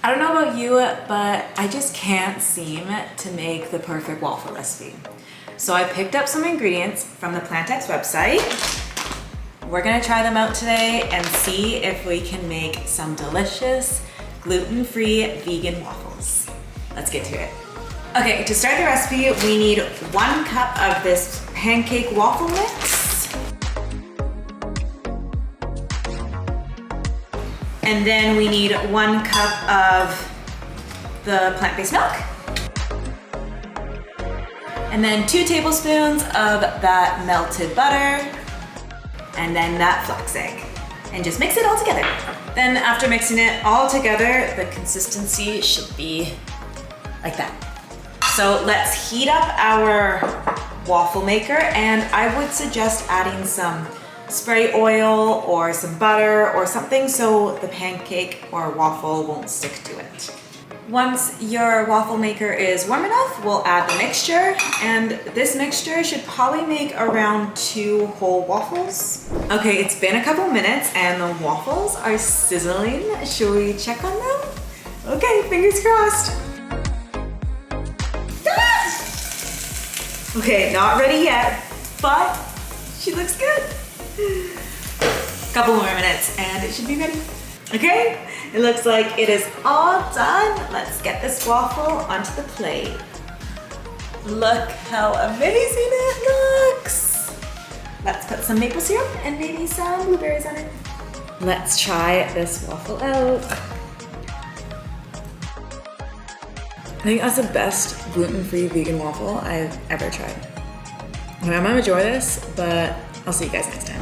I don't know about you, but I just can't seem to make the perfect waffle recipe. So I picked up some ingredients from the PlantX website. We're gonna try them out today and see if we can make some delicious gluten-free vegan waffles. Let's get to it. Okay, to start the recipe, we need 1 cup of this pancake waffle mix. And then we need 1 cup of the plant-based milk. And then 2 tablespoons of that melted butter. And then that flax egg. And just mix it all together. Then after mixing it all together, the consistency should be like that. So let's heat up our waffle maker, and I would suggest adding some spray oil or some butter or something so the pancake or waffle won't stick to it. Once your waffle maker is warm enough, we'll add the mixture, and this mixture should probably make around 2 whole waffles. Okay, it's been a couple minutes and the waffles are sizzling. Should we check on them? Okay, fingers crossed. Okay, not ready yet, but she looks good. Couple more minutes and it should be ready. Okay, it looks like it is all done. Let's get this waffle onto the plate. Look how amazing it looks. Let's put some maple syrup and maybe some blueberries on it. Let's try this waffle out. I think that's the best gluten-free vegan waffle I've ever tried. I'm gonna enjoy this, but I'll see you guys next time.